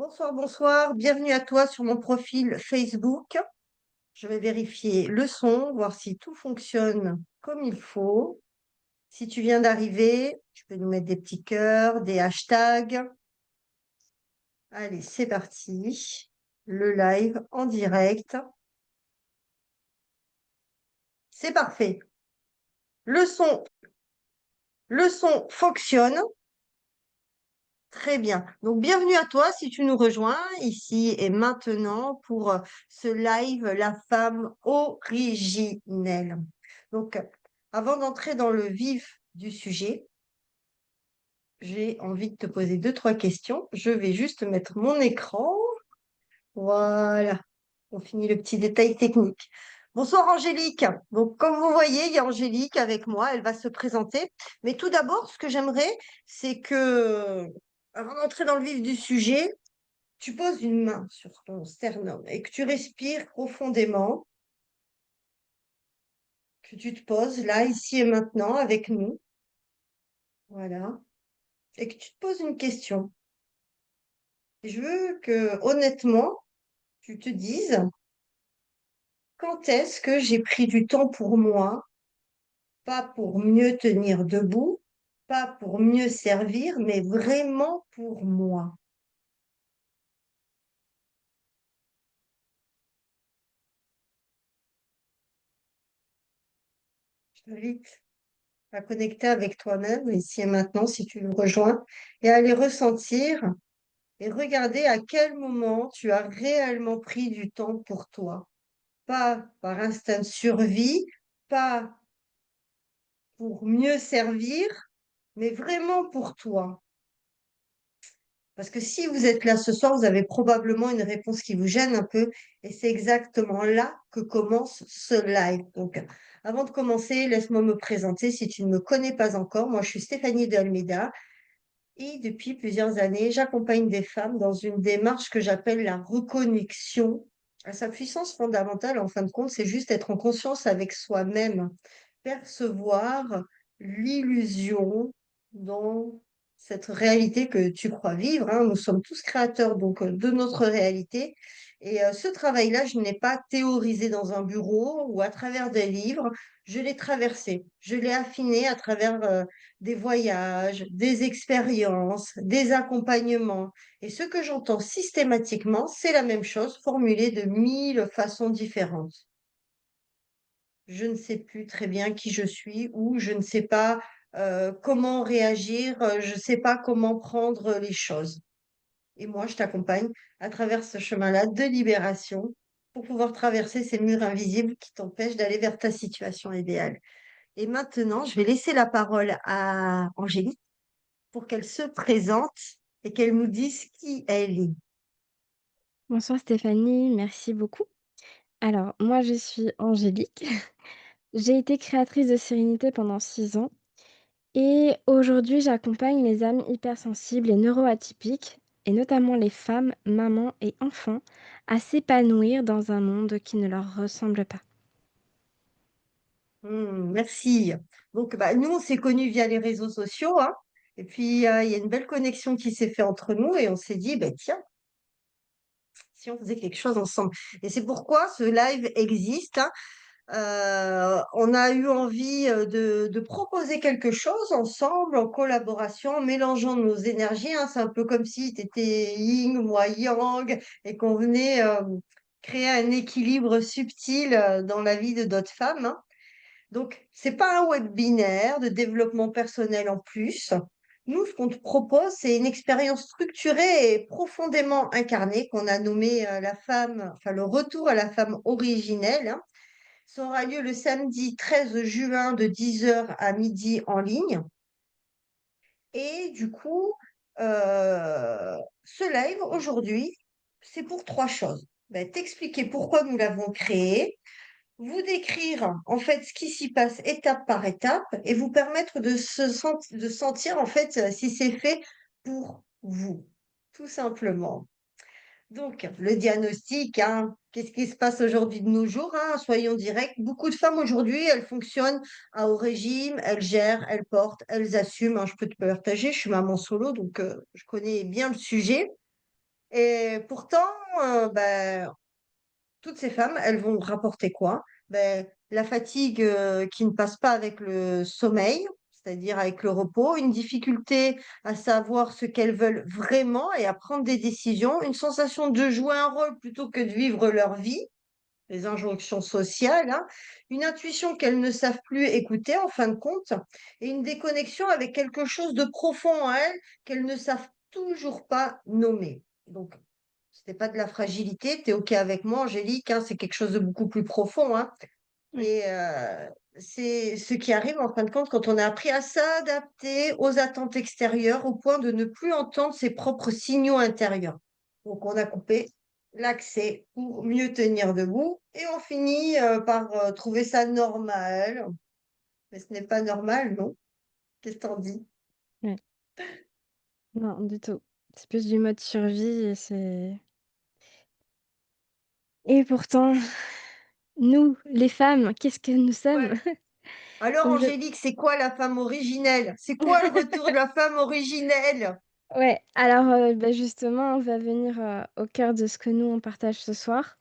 Bonsoir, bonsoir. Bienvenue à toi sur mon profil Facebook. Je vais vérifier le son, voir si tout fonctionne comme il faut. Si tu viens d'arriver, tu peux nous mettre des petits cœurs, des hashtags. Allez, c'est parti. Le live en direct. C'est parfait. Le son, le son fonctionne. Très bien. Donc, bienvenue à toi si tu nous rejoins ici et maintenant pour ce live La femme originelle. Donc, avant d'entrer dans le vif du sujet, j'ai envie de te poser deux, trois questions. Je vais juste mettre mon écran. Voilà. On finit le petit détail technique. Bonsoir Angélique. Donc, comme vous voyez, il y a Angélique avec moi. Elle va se présenter. Mais tout d'abord, ce que j'aimerais, c'est que, avant d'entrer dans le vif du sujet, tu poses une main sur ton sternum et que tu respires profondément, que tu te poses là, ici et maintenant avec nous. Voilà. Et que tu te poses une question. Et je veux que, honnêtement, tu te dises, quand est-ce que j'ai pris du temps pour moi, pas pour mieux tenir debout, pas pour mieux servir, mais vraiment pour moi. Je t'invite à connecter avec toi-même, ici et maintenant, si tu nous rejoins, et à les ressentir et regarder à quel moment tu as réellement pris du temps pour toi. Pas par instinct de survie, pas pour mieux servir, mais vraiment pour toi. Parce que si vous êtes là ce soir, vous avez probablement une réponse qui vous gêne un peu, et c'est exactement là que commence ce live. Donc, avant de commencer, laisse-moi me présenter si tu ne me connais pas encore. Moi, je suis Stéphanie de Almeida, et depuis plusieurs années, j'accompagne des femmes dans une démarche que j'appelle la reconnexion à sa puissance fondamentale. En fin de compte, c'est juste être en conscience avec soi-même, percevoir l'illusion dans cette réalité que tu crois vivre, hein. Nous sommes tous créateurs donc de notre réalité. Et ce travail-là, je n'ai pas théorisé dans un bureau ou à travers des livres. Je l'ai traversé, je l'ai affiné à travers des voyages, des expériences, des accompagnements. Et ce que j'entends systématiquement, c'est la même chose, formulée de mille façons différentes. Je ne sais plus très bien qui je suis ou je ne sais pas comment réagir, je ne sais pas comment prendre les choses. Et moi, je t'accompagne à travers ce chemin-là de libération pour pouvoir traverser ces murs invisibles qui t'empêchent d'aller vers ta situation idéale. Et maintenant, je vais laisser la parole à Angélique pour qu'elle se présente et qu'elle nous dise qui elle est. Bonsoir Stéphanie, merci beaucoup. Alors, moi je suis Angélique. J'ai été créatrice de sérénité pendant 6 ans et aujourd'hui j'accompagne les âmes hypersensibles et neuroatypiques, et notamment les femmes, mamans et enfants, à s'épanouir dans un monde qui ne leur ressemble pas. Merci. Donc, bah, nous, on s'est connus via les réseaux sociaux, hein. Et puis, il y a une belle connexion qui s'est faite entre nous et on s'est dit, bah, tiens, si on faisait quelque chose ensemble. Et c'est pourquoi ce live existe, hein. On a eu envie de proposer quelque chose ensemble, en collaboration, en mélangeant nos énergies, hein. C'est un peu comme si tu étais yin, moi yang, et qu'on venait créer un équilibre subtil dans la vie de d'autres femmes, hein. Donc, c'est pas un webinaire de développement personnel en plus. Nous, ce qu'on te propose, c'est une expérience structurée et profondément incarnée qu'on a nommée la femme, enfin le retour à la femme originelle, hein. Ça aura lieu le samedi 13 juin de 10 heures à midi en ligne. Et du coup, ce live aujourd'hui, c'est pour trois choses. Ben, t'expliquer pourquoi nous l'avons créé, vous décrire en fait ce qui s'y passe étape par étape et vous permettre de sentir en fait si c'est fait pour vous, tout simplement. Donc, le diagnostic, hein, qu'est-ce qui se passe aujourd'hui de nos jours, hein, soyons directs. Beaucoup de femmes aujourd'hui, elles fonctionnent au régime, elles gèrent, elles portent, elles assument, hein. Je peux te partager, je suis maman solo, donc je connais bien le sujet. Et pourtant, ben, toutes ces femmes, elles vont rapporter quoi? Ben, la fatigue qui ne passe pas avec le sommeil, c'est-à-dire avec le repos, une difficulté à savoir ce qu'elles veulent vraiment et à prendre des décisions, une sensation de jouer un rôle plutôt que de vivre leur vie, les injonctions sociales, hein, une intuition qu'elles ne savent plus écouter en fin de compte, et une déconnexion avec quelque chose de profond en elles qu'elles ne savent toujours pas nommer. Donc, c'était pas de la fragilité, tu es OK avec moi, Angélique, hein, c'est quelque chose de beaucoup plus profond, hein. Oui, Et c'est ce qui arrive en fin de compte quand on a appris à s'adapter aux attentes extérieures au point de ne plus entendre ses propres signaux intérieurs. Donc on a coupé l'accès pour mieux tenir debout et on finit par trouver ça normal. Mais ce n'est pas normal, non? Qu'est-ce que t'en dis? ouais. Non, du tout. C'est plus du mode survie et c'est et pourtant, nous, les femmes, qu'est-ce que nous sommes? Ouais. Alors Aujour Angélique, c'est quoi la femme originelle? C'est quoi le retour de la femme originelle? ouais, alors, bah, justement, on va venir, au cœur de ce que nous, on partage ce soir.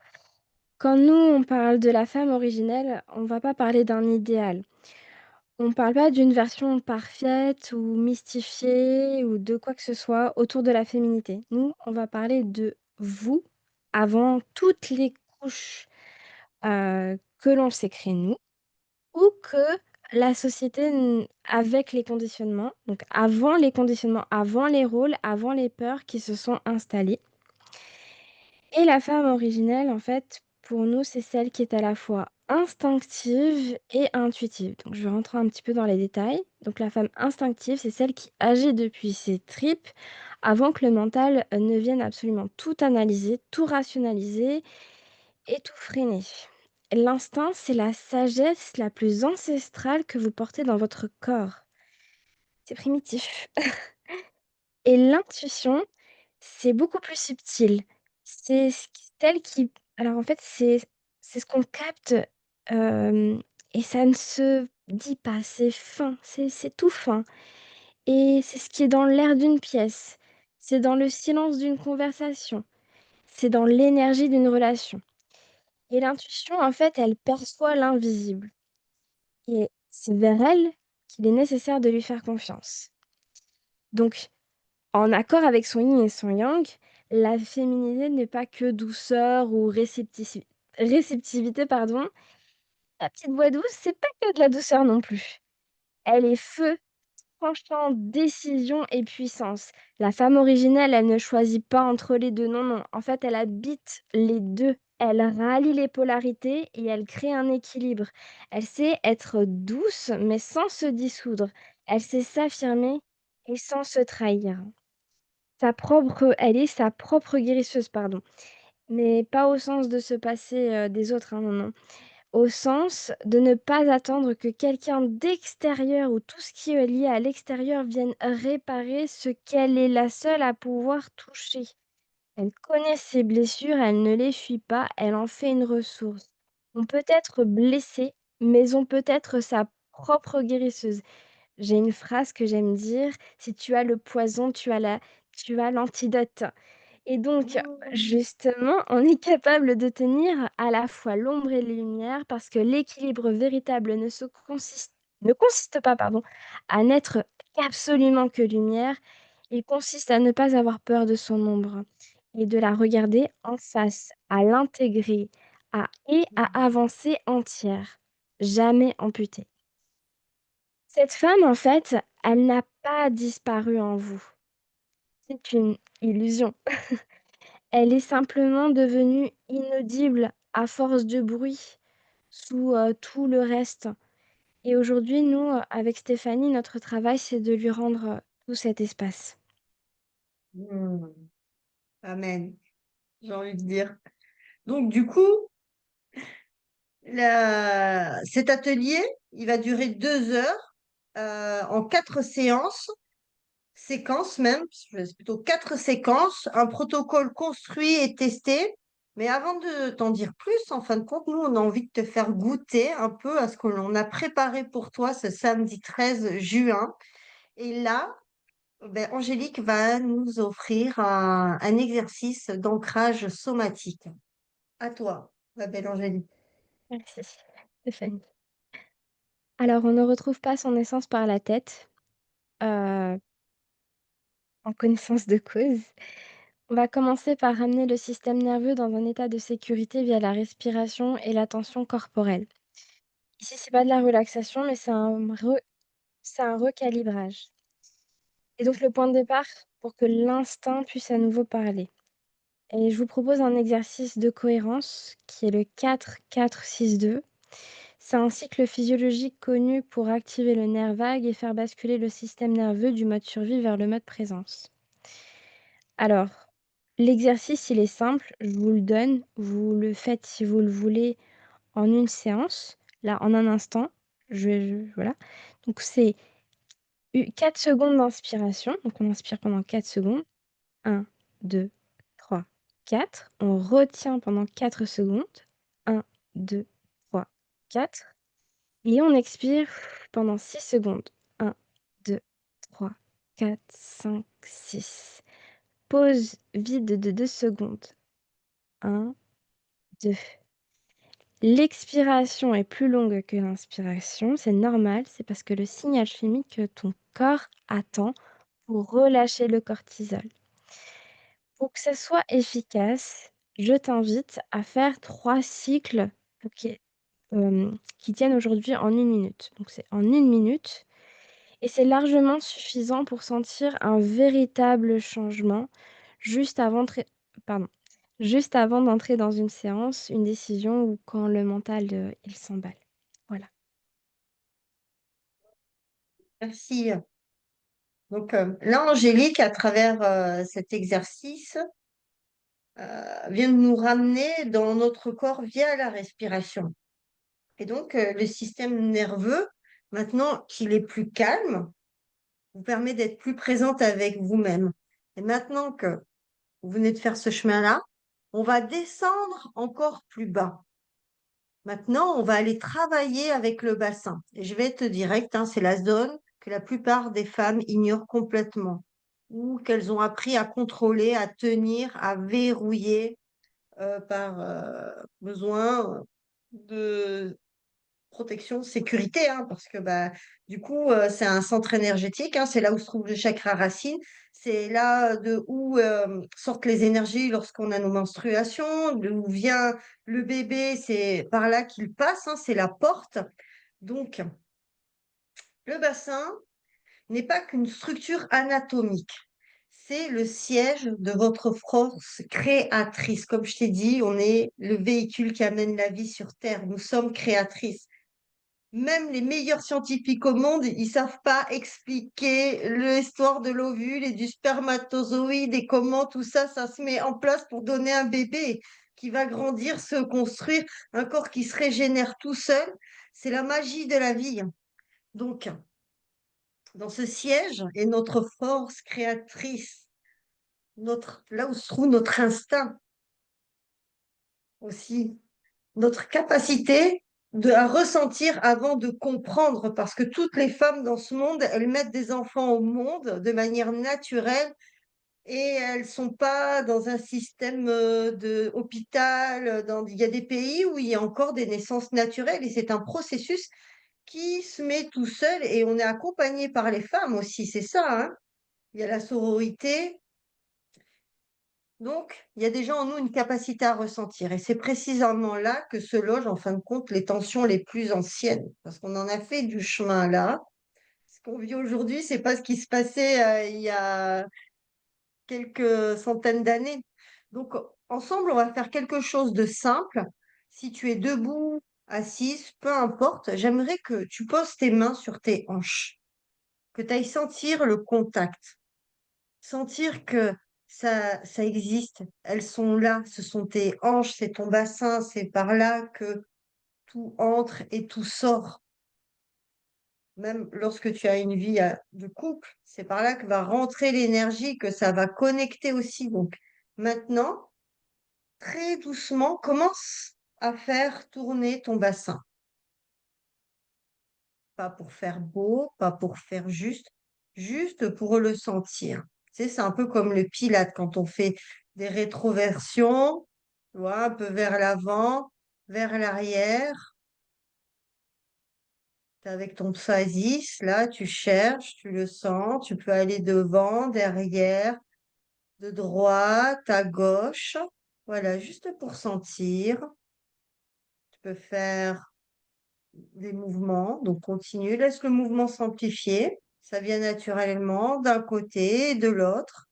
Quand nous, on parle de la femme originelle, on va pas parler d'un idéal. On parle pas d'une version parfaite ou mystifiée ou de quoi que ce soit autour de la féminité. Nous, on va parler de vous avant toutes les couches, que l'on s'est créées nous ou que la société avec les conditionnements, donc avant les conditionnements, avant les rôles, avant les peurs qui se sont installées. Et la femme originelle, en fait, pour nous, c'est celle qui est à la fois instinctive et intuitive. Donc, je vais rentrer un petit peu dans les détails. Donc, la femme instinctive, c'est celle qui agit depuis ses tripes avant que le mental ne vienne absolument tout analyser, tout rationaliser et tout freiner. L'instinct, c'est la sagesse la plus ancestrale que vous portez dans votre corps. C'est primitif. Et l'intuition, c'est beaucoup plus subtil. C'est celle qui alors en fait, c'est ce qu'on capte, hem et ça ne se dit pas, c'est fin, c'est tout fin et c'est ce qui est dans l'air d'une pièce, c'est dans le silence d'une conversation, c'est dans l'énergie d'une relation et l'intuition, en fait, elle perçoit l'invisible et c'est vers elle qu'il est nécessaire de lui faire confiance. Donc en accord avec son yin et son yang, la féminité n'est pas que douceur ou réceptivité, pardon. La petite voix douce, c'est pas que de la douceur non plus. Elle est feu, tranchant, décision et puissance. La femme originelle, elle ne choisit pas entre les 2, non, non. En fait, elle habite les 2. Elle rallie les polarités et elle crée un équilibre. Elle sait être douce, mais sans se dissoudre. Elle sait s'affirmer et sans se trahir. Elle est sa propre guérisseuse, pardon. Mais pas au sens de se passer, des autres, hein, non, non. Au sens de ne pas attendre que quelqu'un d'extérieur ou tout ce qui est lié à l'extérieur vienne réparer ce qu'elle est la seule à pouvoir toucher. Elle connaît ses blessures, elle ne les fuit pas, elle en fait une ressource. On peut être blessé, mais on peut être sa propre guérisseuse. J'ai une phrase que j'aime dire: «Si tu as le poison, tu as l'antidote». Et donc, Mmh. justement, on est capable de tenir à la fois l'ombre et les lumières parce que l'équilibre véritable ne consiste pas, pardon, à n'être qu'absolument que lumière. Il consiste à ne pas avoir peur de son ombre et de la regarder en face, à l'intégrer, à avancer entière, jamais amputée. Cette femme, en fait, elle n'a pas disparu en vous. C'est une illusion. Elle est simplement devenue inaudible à force de bruit sous, tout le reste et aujourd'hui, nous, avec Stéphanie, notre travail, c'est de lui rendre, tout cet espace. Mmh. Amen, j'ai envie de dire. Donc, du coup, cet atelier, il va durer 2 heures en 4 séances même, c'est plutôt 4 séquences, un protocole construit et testé. Mais avant de t'en dire plus, en fin de compte, nous, on a envie de te faire goûter un peu à ce que l'on a préparé pour toi ce samedi 13 juin. Et là, Ben, Angélique va nous offrir un exercice d'ancrage somatique. À toi, ma belle Angélique. Merci, Stéphanie. Alors, on ne retrouve pas son essence par la tête, heu, en connaissance de cause. On va commencer par ramener le système nerveux dans un état de sécurité via la respiration et la tension corporelle. Ici, c'est pas de la relaxation, mais c'est un recalibrage. Et donc le point de départ pour que l'instinct puisse à nouveau parler. Et je vous propose un exercice de cohérence qui est le 4-4-6-2. C'est un cycle physiologique connu pour activer le nerf vague et faire basculer le système nerveux du mode survie vers le mode présence. Alors, l'exercice, il est simple, je vous le donne, vous le faites si vous le voulez en une séance, là, en un instant. Voilà. Donc c'est 4 secondes d'inspiration, donc on inspire pendant 4 secondes. 1, 2, 3, 4. On retient pendant 4 secondes. 1, 2, 3, 4. Et on expire pendant 6 secondes. 1, 2, 3, 4, 5, 6. Pause vide de 2 secondes. 1, 2. L'expiration est plus longue que l'inspiration, c'est normal, c'est parce que le signal chimique que ton corps attend pour relâcher le cortisol. Pour que ça soit efficace, je t'invite à faire 3 cycles, OK, qui tiennent aujourd'hui en 1 minute. Donc c'est en 1 minute et c'est largement suffisant pour sentir un véritable changement juste avant tré pardon, juste avant d'entrer dans une séance, une décision ou quand le mental, il s'emballe. Voilà. Merci. Donc là, Angélique, à travers cet exercice, vient de nous ramener dans notre corps via la respiration. Et donc, le système nerveux, maintenant qu'il est plus calme, vous permet d'être plus présente avec vous-même. Et maintenant que vous venez de faire ce chemin-là, on va descendre encore plus bas. Maintenant, on va aller travailler avec le bassin. Et je vais être direct, hein, c'est la zone que la plupart des femmes ignorent complètement, ou qu'elles ont appris à contrôler, à tenir, à verrouiller par besoin de protection, sécurité, hein, parce que bah, du coup, c'est un centre énergétique, hein, c'est là où se trouve le chakra racine, c'est là de où sortent les énergies lorsqu'on a nos menstruations, d'où vient le bébé, c'est par là qu'il passe, hein, c'est la porte. Donc, le bassin n'est pas qu'une structure anatomique. C'est le siège de votre force créatrice. Comme je t'ai dit, on est le véhicule qui amène la vie sur Terre. Nous sommes créatrices. Même les meilleurs scientifiques au monde, ils savent pas expliquer l'histoire de l'ovule et du spermatozoïde et comment tout ça, ça se met en place pour donner un bébé qui va grandir, se construire, un corps qui se régénère tout seul. C'est la magie de la vie. Donc, dans ce siège est notre force créatrice, là où se trouve notre instinct aussi, notre capacité à ressentir avant de comprendre, parce que toutes les femmes dans ce monde, elles mettent des enfants au monde de manière naturelle et elles sont pas dans un système de hôpital. Il y a des pays où il y a encore des naissances naturelles et c'est un processus qui se met tout seul et on est accompagné par les femmes aussi, c'est ça, hein. Il y a la sororité. Donc, il y a déjà en nous une capacité à ressentir. Et c'est précisément là que se logent, en fin de compte, les tensions les plus anciennes. Parce qu'on en a fait du chemin là. Ce qu'on vit aujourd'hui, c'est pas ce qui se passait il y a quelques centaines d'années. Donc, ensemble, on va faire quelque chose de simple. Si tu es debout, assise, peu importe, j'aimerais que tu poses tes mains sur tes hanches, que tu ailles sentir le contact. Sentir que ça existe, elles sont là, ce sont tes hanches, c'est ton bassin, c'est par là que tout entre et tout sort. Même lorsque tu as une vie de couple, c'est par là que va rentrer l'énergie, que ça va connecter aussi. Donc maintenant, très doucement, commence à faire tourner ton bassin. Pas pour faire beau, pas pour faire juste, juste pour le sentir. Tu sais, c'est un peu comme le pilate quand on fait des rétroversions, tu vois, un peu vers l'avant, vers l'arrière. T'es avec ton phasis, là, tu cherches, tu le sens, tu peux aller devant, derrière, de droite à gauche. Voilà, juste pour sentir. Tu peux faire des mouvements, donc continue, laisse le mouvement s'amplifier. Ça vient naturellement d'un côté et de l'autre.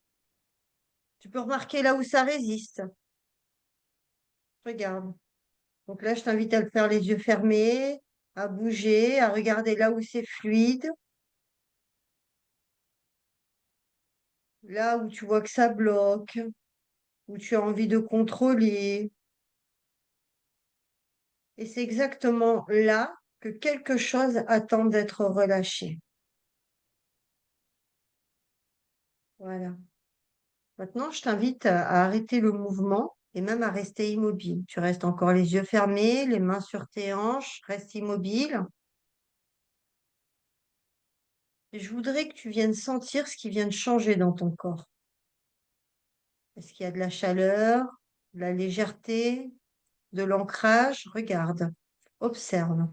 Tu peux remarquer là où ça résiste. Regarde. Donc là, je t'invite à le faire les yeux fermés, à bouger, à regarder là où c'est fluide, là où tu vois que ça bloque, où tu as envie de contrôler. Et c'est exactement là que quelque chose attend d'être relâché. Voilà. Maintenant, je t'invite à arrêter le mouvement et même à rester immobile. Tu restes encore les yeux fermés, les mains sur tes hanches, reste immobile. Et je voudrais que tu viennes sentir ce qui vient de changer dans ton corps. Est-ce qu'il y a de la chaleur, de la légèreté, de l'ancrage? Regarde, observe.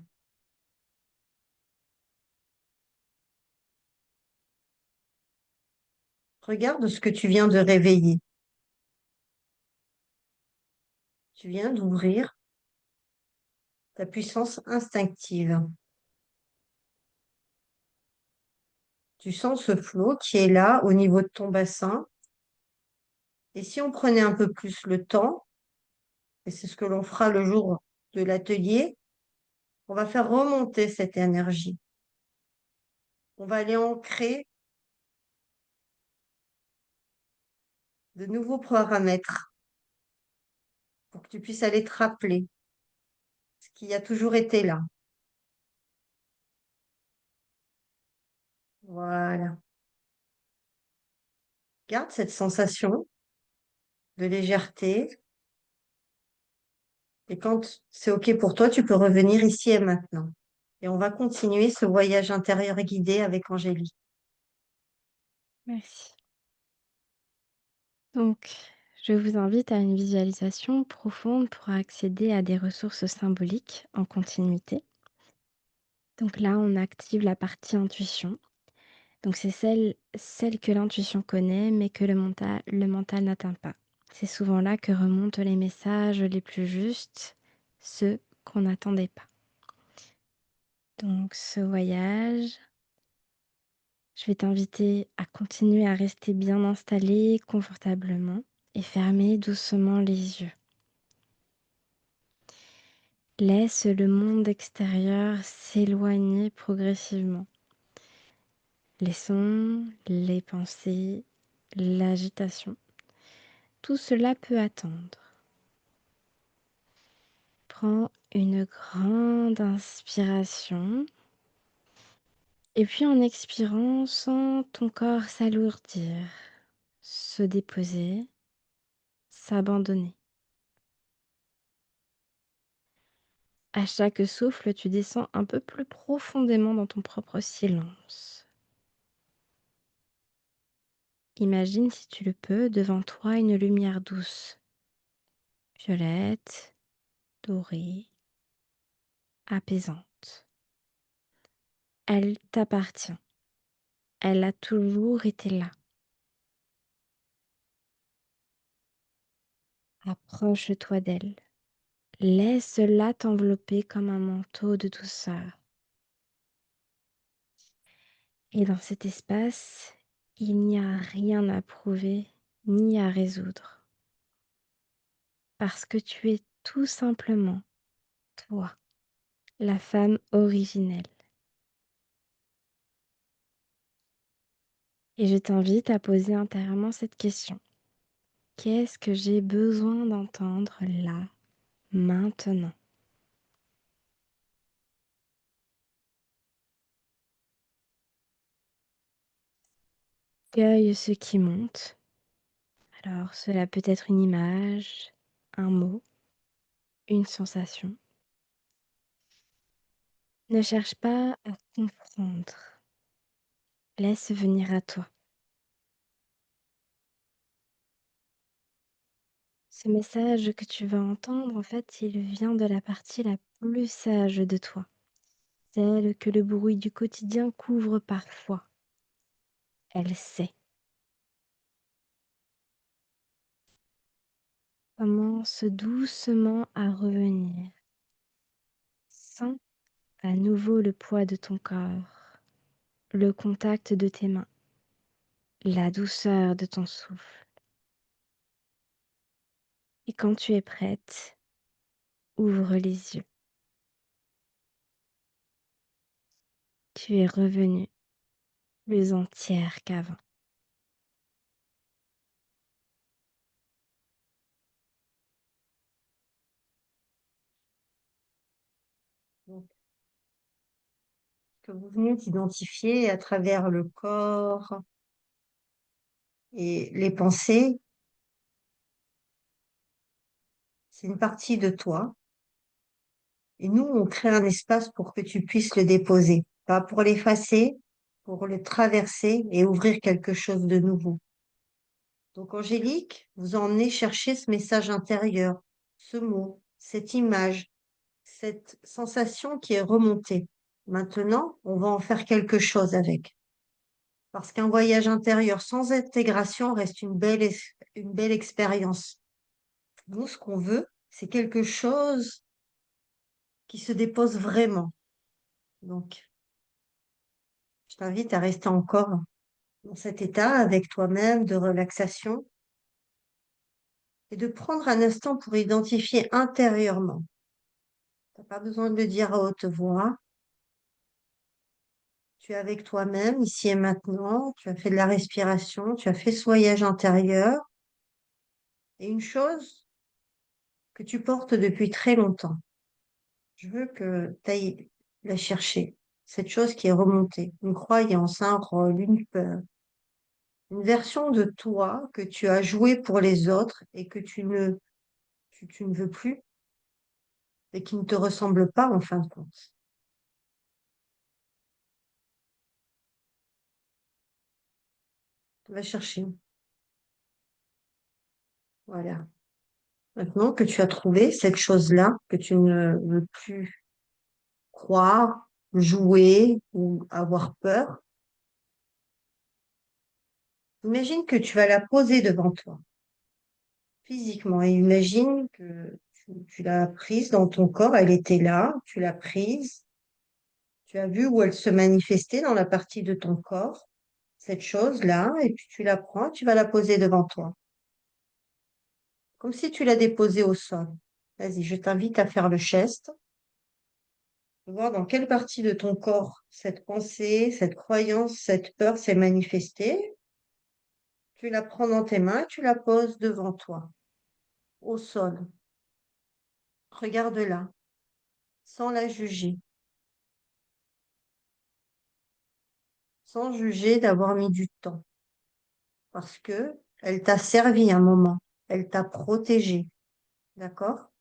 Regarde ce que tu viens de réveiller. Tu viens d'ouvrir ta puissance instinctive. Tu sens ce flot qui est là au niveau de ton bassin. Et si on prenait un peu plus le temps, et c'est ce que l'on fera le jour de l'atelier, on va faire remonter cette énergie. On va aller ancrer de nouveaux paramètres pour que tu puisses aller te rappeler ce qui a toujours été là. Voilà. Garde cette sensation de légèreté. Et quand c'est OK pour toi, tu peux revenir ici et maintenant. Et on va continuer ce voyage intérieur guidé avec Angélie. Merci. Donc, je vous invite à une visualisation profonde pour accéder à des ressources symboliques en continuité. Donc là, on active la partie intuition. Donc c'est celle que l'intuition connaît, mais que le mental n'atteint pas. C'est souvent là que remontent les messages les plus justes, ceux qu'on n'attendait pas. Donc ce voyage, je vais t'inviter à continuer à rester bien installé confortablement et fermer doucement les yeux. Laisse le monde extérieur s'éloigner progressivement. Les sons, les pensées, l'agitation, tout cela peut attendre. Prends une grande inspiration et puis en expirant, sens ton corps s'alourdir, se déposer, s'abandonner. À chaque souffle, tu descends un peu plus profondément dans ton propre silence. Imagine, si tu le peux, devant toi une lumière douce, violette, dorée, apaisante. Elle t'appartient. Elle a toujours été là. Approche-toi d'elle. Laisse-la t'envelopper comme un manteau de douceur. Et dans cet espace, il n'y a rien à prouver ni à résoudre. Parce que tu es tout simplement toi, la femme originelle. Et je t'invite à poser intérieurement cette question. Qu'est-ce que j'ai besoin d'entendre là, maintenant? Cueille ce qui monte. Alors, cela peut être une image, un mot, une sensation. Ne cherche pas à comprendre. Laisse venir à toi. Ce message que tu vas entendre, en fait, il vient de la partie la plus sage de toi, celle que le bruit du quotidien couvre parfois. Elle sait. Commence doucement à revenir. Sens à nouveau le poids de ton corps, le contact de tes mains, la douceur de ton souffle. Et quand tu es prête, ouvre les yeux. Tu es revenue plus entière qu'avant. Donc, que vous venez d'identifier à travers le corps et les pensées, c'est une partie de toi. Et nous, on crée un espace pour que tu puisses le déposer, pas pour l'effacer, pour le traverser et ouvrir quelque chose de nouveau. Donc, Angélique, vous emmenez chercher ce message intérieur, ce mot, cette image, cette sensation qui est remontée. Maintenant, on va en faire quelque chose avec. Parce qu'un voyage intérieur sans intégration reste une belle expérience. Nous, ce qu'on veut, c'est quelque chose qui se dépose vraiment. Donc, je t'invite à rester encore dans cet état avec toi-même de relaxation et de prendre un instant pour identifier intérieurement. Tu n'as pas besoin de le dire à haute voix. Tu es avec toi-même ici et maintenant. Tu as fait de la respiration, tu as fait ce voyage intérieur. Et une chose que tu portes depuis très longtemps, je veux que tu ailles la chercher. Cette chose qui est remontée, une croyance, un rôle, une peur, une version de toi que tu as joué pour les autres et que tu ne veux plus et qui ne te ressemble pas en fin de compte. Va chercher. Voilà. Maintenant que tu as trouvé cette chose-là, que tu ne veux plus croire, jouer ou avoir peur, imagine que tu vas la poser devant toi, physiquement, et imagine que tu l'as prise dans ton corps, elle était là, tu l'as prise, tu as vu où elle se manifestait dans la partie de ton corps, cette chose-là, et puis tu la prends, tu vas la poser devant toi, comme si tu la déposais au sol. Vas-y, je t'invite à faire le geste, de voir dans quelle partie de ton corps cette pensée, cette croyance, cette peur s'est manifestée. Tu la prends dans tes mains, tu la poses devant toi, au sol. Regarde-la, sans la juger, sans juger d'avoir mis du temps, parce que elle t'a servi un moment, elle t'a protégé, d'accord?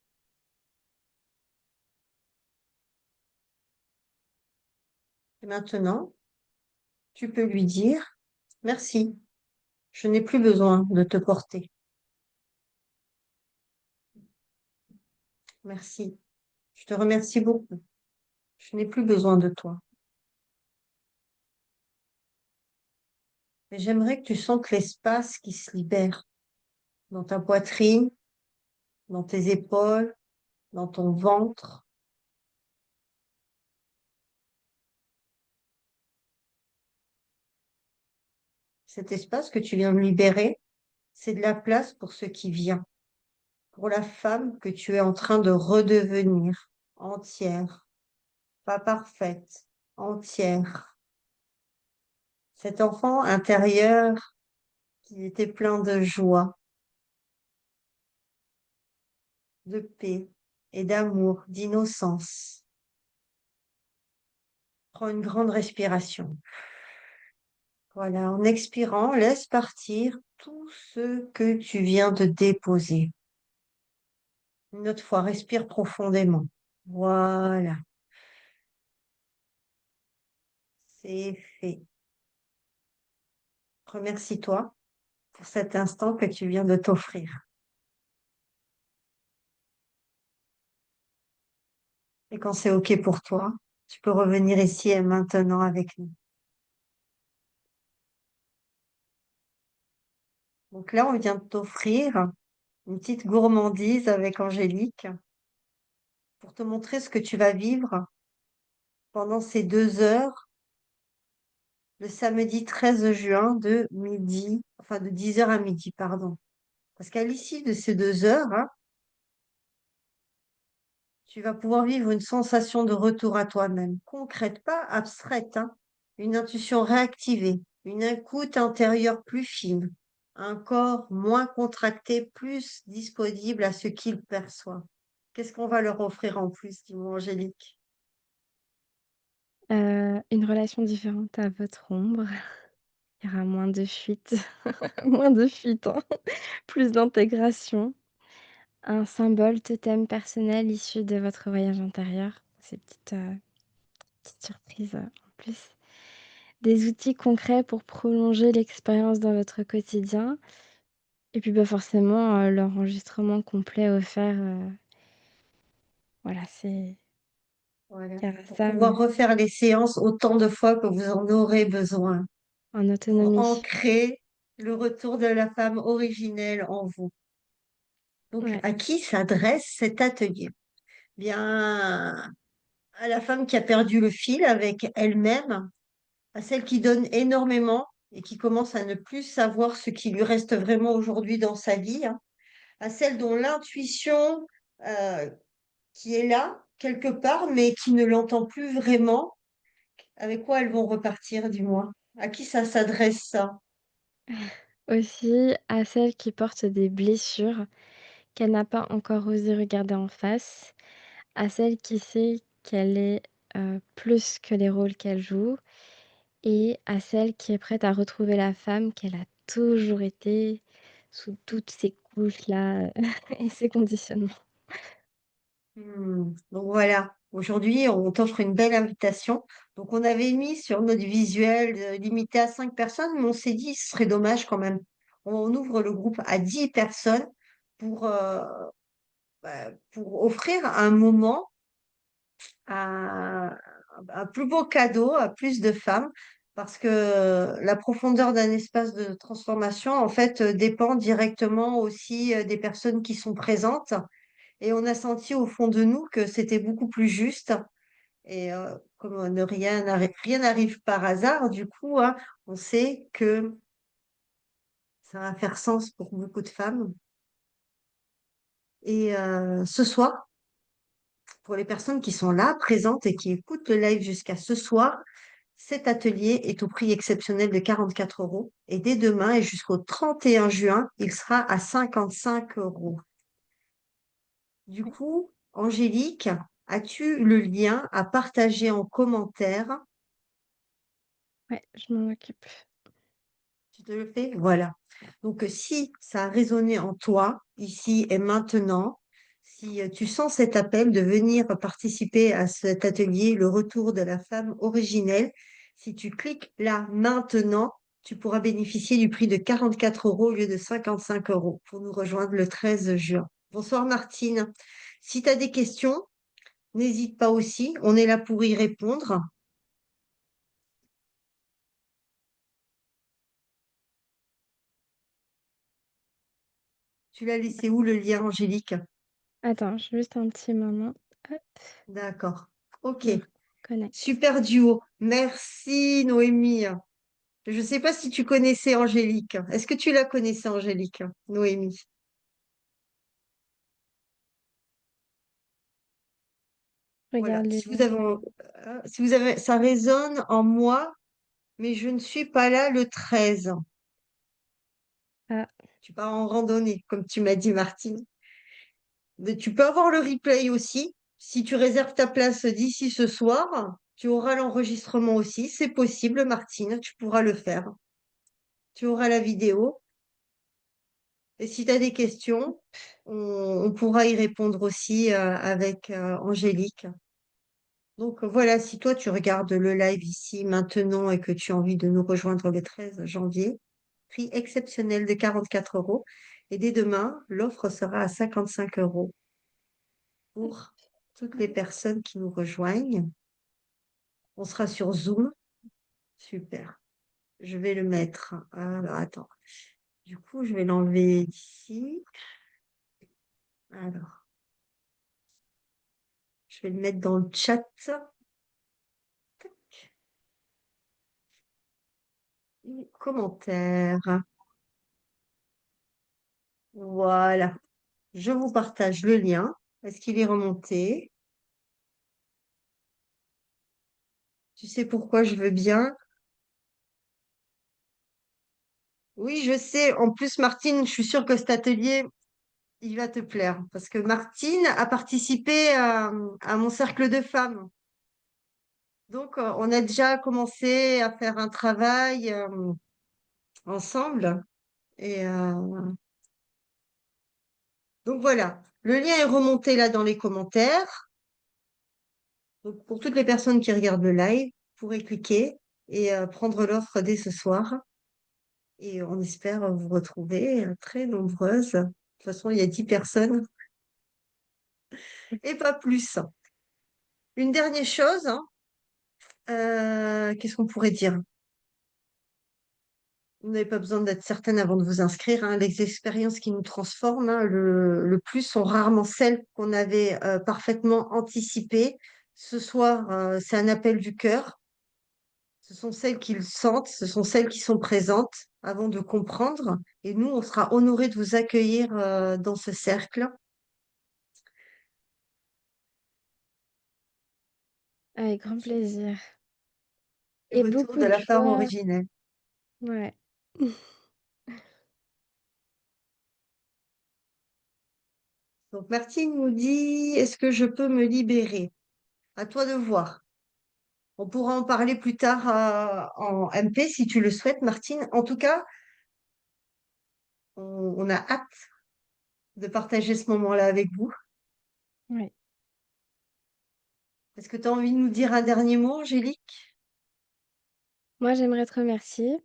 Et maintenant, tu peux lui dire, merci, je n'ai plus besoin de te porter. Merci, je te remercie beaucoup. Je n'ai plus besoin de toi. Mais j'aimerais que tu sentes l'espace qui se libère dans ta poitrine, dans tes épaules, dans ton ventre. Cet espace que tu viens de libérer, c'est de la place pour ce qui vient, pour la femme que tu es en train de redevenir, entière, pas parfaite, entière. Cet enfant intérieur qui était plein de joie, de paix et d'amour, d'innocence. Prends une grande respiration. Voilà, en expirant, laisse partir tout ce que tu viens de déposer. Une autre fois, respire profondément. Voilà, c'est fait. remercie-toi pour cet instant que tu viens de t'offrir. Et quand c'est OK pour toi, tu peux revenir ici et maintenant avec nous. Donc là, on vient de t'offrir une petite gourmandise avec Angélique pour te montrer ce que tu vas vivre pendant ces 2 heures, le samedi 13 juin de midi, enfin de 10 heures à midi, pardon. Parce qu'à l'issue de ces 2 heures, hein, tu vas pouvoir vivre une sensation de retour à toi-même, concrète, pas abstraite, hein. Une intuition réactivée, une écoute intérieure plus fine, un corps moins contracté, plus disponible à ce qu'il perçoit. Qu'est-ce qu'on va leur offrir en plus, dis-moi, Angélique? Une relation différente à votre ombre. Il y aura moins de fuites, moins de fuites, hein, plus d'intégration. Un symbole totem personnel issu de votre voyage intérieur. Ces petites surprises, en plus. Des outils concrets pour prolonger l'expérience dans votre quotidien et puis, bah, forcément, l'enregistrement complet offert, voilà, c'est Voilà, il y aura pour ça, pouvoir refaire les séances autant de fois que vous en aurez besoin, en pour autonomie. ancrer le retour de la femme originelle en vous. Donc, Ouais. à qui s'adresse cet atelier? Bien, à la femme qui a perdu le fil avec elle-même, à celle qui donne énormément et qui commence à ne plus savoir ce qui lui reste vraiment aujourd'hui dans sa vie, hein, à celle dont l'intuition euh, qui est là quelque part, mais qui ne l'entend plus vraiment. Avec quoi elles vont repartir, dis-moi? À qui ça s'adresse ça? Aussi à celle qui porte des blessures qu'elle n'a pas encore osé regarder en face, à celle qui sait qu'elle est, plus que les rôles qu'elle joue et à celle qui est prête à retrouver la femme qu'elle a toujours été sous toutes ces couches-là, et ces conditionnements. Donc voilà, aujourd'hui, on t'offre une belle invitation. Donc on avait mis sur notre visuel limité à 5 personnes, mais on s'est dit, ce serait dommage quand même. On ouvre le groupe à 10 personnes pour, pour offrir un moment à un plus beau cadeau à plus de femmes, parce que la profondeur d'un espace de transformation, en fait, dépend directement aussi des personnes qui sont présentes. Et on a senti au fond de nous que c'était beaucoup plus juste. Et comme rien n'arrive par hasard, du coup, hein, on sait que ça va faire sens pour beaucoup de femmes. Et ce soir, pour les personnes qui sont là, présentes et qui écoutent le live jusqu'à ce soir, cet atelier est au prix exceptionnel de 44 euros. Et dès demain et jusqu'au 31 juin, il sera à 55 euros. Du Ouais, coup, Angélique, as-tu le lien à partager en commentaire? ouais, je m'en occupe. Tu te le fais? Voilà. Donc, si ça a résonné en toi, ici et maintenant, si tu sens cet appel de venir participer à cet atelier, le retour de la femme originelle, si tu cliques là maintenant, tu pourras bénéficier du prix de 44 euros au lieu de 55 euros pour nous rejoindre le 13 juin. Bonsoir Martine. Si tu as des questions, n'hésite pas aussi, on est là pour y répondre. Tu l'as laissé où le lien, Angélique? Attends, juste un petit moment. Hop, D'accord. Ok. je me reconnecte. Super duo. Merci Noémie. Je ne sais pas si tu connaissais Angélique. Est-ce que tu la connaissais, Angélique, Noémie? Voilà. Regarde le Si vous lien. avez, si vous avez, ça résonne en moi, mais je ne suis pas là le 13. Ah, Tu pars en randonnée, comme tu m'as dit, Martine. Mais tu peux avoir le replay aussi. Si tu réserves ta place d'ici ce soir, tu auras l'enregistrement aussi. C'est possible, Martine, tu pourras le faire. Tu auras la vidéo. Et si tu as des questions, on pourra y répondre aussi avec Angélique. Donc voilà, si toi tu regardes le live ici maintenant et que tu as envie de nous rejoindre le 13 janvier, prix exceptionnel de 44 € et dès demain, l'offre sera à 55 € pour toutes les personnes qui nous rejoignent. On sera sur Zoom. Super. Je vais le mettre. Alors, attends. Du coup, je vais l'enlever d'ici. Alors, je vais le mettre dans le chat. Commentaire. Voilà. Je vous partage le lien. Est-ce qu'il est remonté? Tu sais pourquoi je veux bien? Oui, je sais. En plus, Martine, je suis sûre que cet atelier, il va te plaire. Parce que Martine a participé à mon cercle de femmes. Donc, on a déjà commencé à faire un travail ensemble. Et donc, voilà. Le lien est remonté là dans les commentaires. Donc, pour toutes les personnes qui regardent le live, vous pourrez cliquer et prendre l'offre dès ce soir. Et on espère vous retrouver très nombreuses. De toute façon, il y a 10 personnes et pas plus. Une dernière chose, hein, qu'est-ce qu'on pourrait dire? Vous n'avez pas besoin d'être certaine avant de vous inscrire, hein. Les expériences qui nous transforment, hein, le plus sont rarement celles qu'on avait parfaitement anticipées. Ce soir, c'est un appel du cœur. Ce sont celles qui le sentent, ce sont celles qui sont présentes avant de comprendre. Et nous, on sera honorés de vous accueillir dans ce cercle. Avec grand plaisir Et et retour beaucoup de de la femme joie. originelle. Ouais. Donc Martine nous dit, est-ce que je peux me libérer? À toi de voir. On pourra en parler plus tard en MP si tu le souhaites, Martine. En tout cas, on a hâte de partager ce moment-là avec vous. Ouais. Est-ce que tu as envie de nous dire un dernier mot, Angélique? Moi, j'aimerais te remercier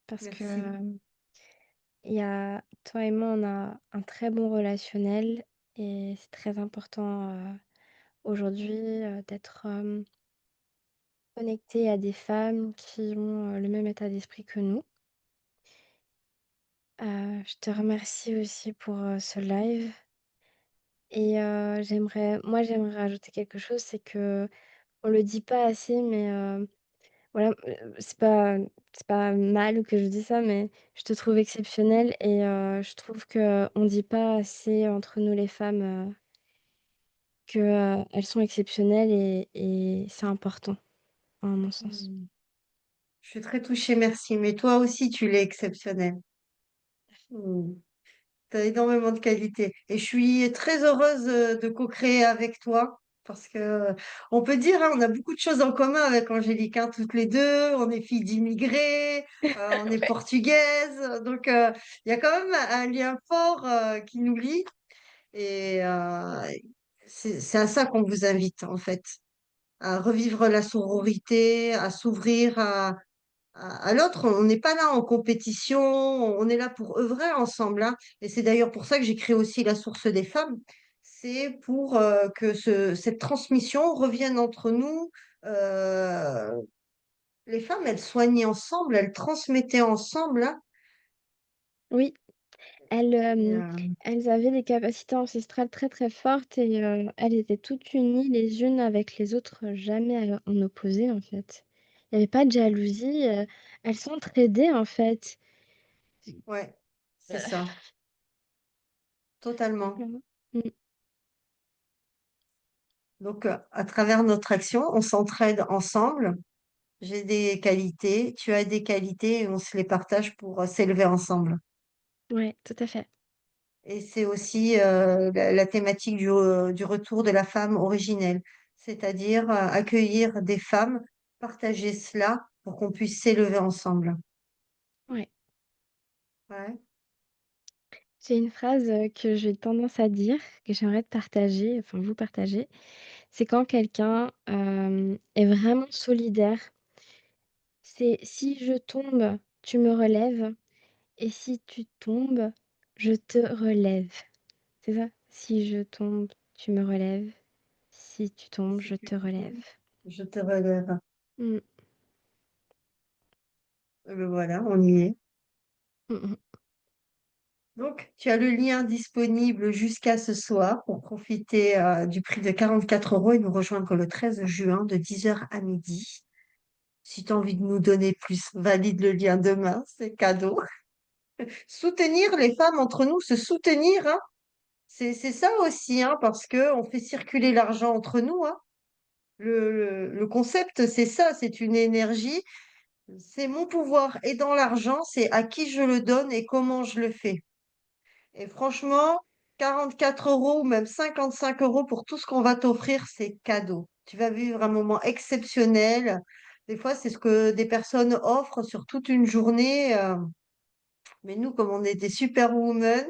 parce que, Merci. il y a toi et moi, on a un très bon relationnel et c'est très important, aujourd'hui, d'être, connecté à des femmes qui ont, le même état d'esprit que nous. Je te remercie aussi pour, ce live et j'aimerais rajouter quelque chose, c'est qu'on le dit pas assez mais, voilà, c'est pas mal que je dis ça, mais je te trouve exceptionnelle et je trouve qu'on dit pas assez entre nous les femmes, que, elles sont exceptionnelles et c'est important, à mon sens. Hmm. Je suis très touchée, merci. Mais toi aussi, tu l'es exceptionnel. Tu as énormément de qualités. Et je suis très heureuse de co-créer avec toi parce que on peut dire, hein, on a beaucoup de choses en commun avec Angélique, hein, toutes les deux. On est filles d'immigrés, on est Ouais. portugaises. Donc, il y a quand même un lien fort qui nous lie. Et c'est à ça qu'on vous invite, en fait, à revivre la sororité, à s'ouvrir à l'autre. On n'est pas là en compétition, on est là pour œuvrer ensemble, hein. Et c'est d'ailleurs pour ça que j'ai créé aussi la Source des femmes. C'est pour que cette transmission revienne entre nous. Euh, les femmes, elles soignaient ensemble, elles transmettaient ensemble, hein. Oui, elles, Et, elles avaient des capacités ancestrales très, très fortes et elles étaient toutes unies les unes avec les autres, jamais en opposé, en fait. Il y avait pas de jalousie, elles s'entraidaient, en fait. ouais, c'est ça, totalement. Mmh. Mmh. Donc, à travers notre action, on s'entraide ensemble. J'ai des qualités, tu as des qualités, et on se les partage pour s'élever ensemble. Ouais, tout à fait. Et c'est aussi la thématique du retour de la femme originelle, c'est-à-dire accueillir des femmes, partager cela pour qu'on puisse s'élever ensemble. Ouais. Ouais. J'ai une phrase, que j'ai tendance à dire, que j'aimerais te partager, enfin vous partager. C'est quand quelqu'un, est vraiment solidaire, c'est: «Si je tombe, tu me relèves» et si tu tombes, je te relève. C'est ça? Si je tombe, tu me relèves. Si tu tombes, Si je tu te relève. tombes, je te relève. Mmh. Et ben voilà, on y est. Mmh mh. Donc, tu as le lien disponible jusqu'à ce soir pour profiter du prix de 44 € et nous rejoindre le 13 juin de 10 heures à midi. Si tu as envie de nous donner plus, valide le lien demain, c'est cadeau. Soutenir les femmes entre nous, se soutenir, hein, c'est ça aussi, hein, parce que on fait circuler l'argent entre nous, hein. Le concept, c'est ça, c'est une énergie, c'est mon pouvoir et dans l'argent, c'est à qui je le donne et comment je le fais. Et franchement, 44 € ou même 55 € pour tout ce qu'on va t'offrir, c'est cadeau. Tu vas vivre un moment exceptionnel. Des fois, c'est ce que des personnes offrent sur toute une journée. Mais nous, comme on est des superwomen,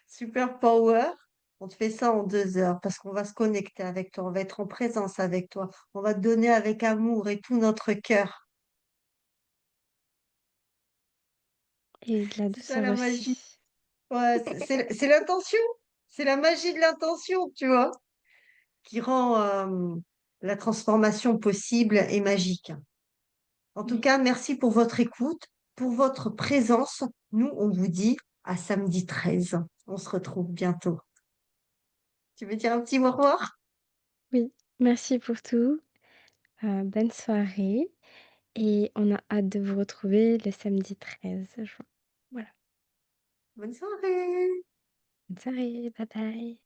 super power, on te fait ça en 2 heures parce qu'on va se connecter avec toi, on va être en présence avec toi, on va te donner avec amour et tout notre cœur. Et de la C'est ça douceur la magie. aussi. Ouais, c'est l'intention. C'est la magie de l'intention, tu vois, qui rend la transformation possible et magique. En tout Oui. cas, merci pour votre écoute, pour votre présence. Nous, on vous dit à samedi 13. On se retrouve bientôt. Tu veux dire un petit au revoir? Oui, merci pour tout, bonne soirée et on a hâte de vous retrouver le samedi 13 juin. Voilà. Bonne soirée. Bonne soirée, bye bye.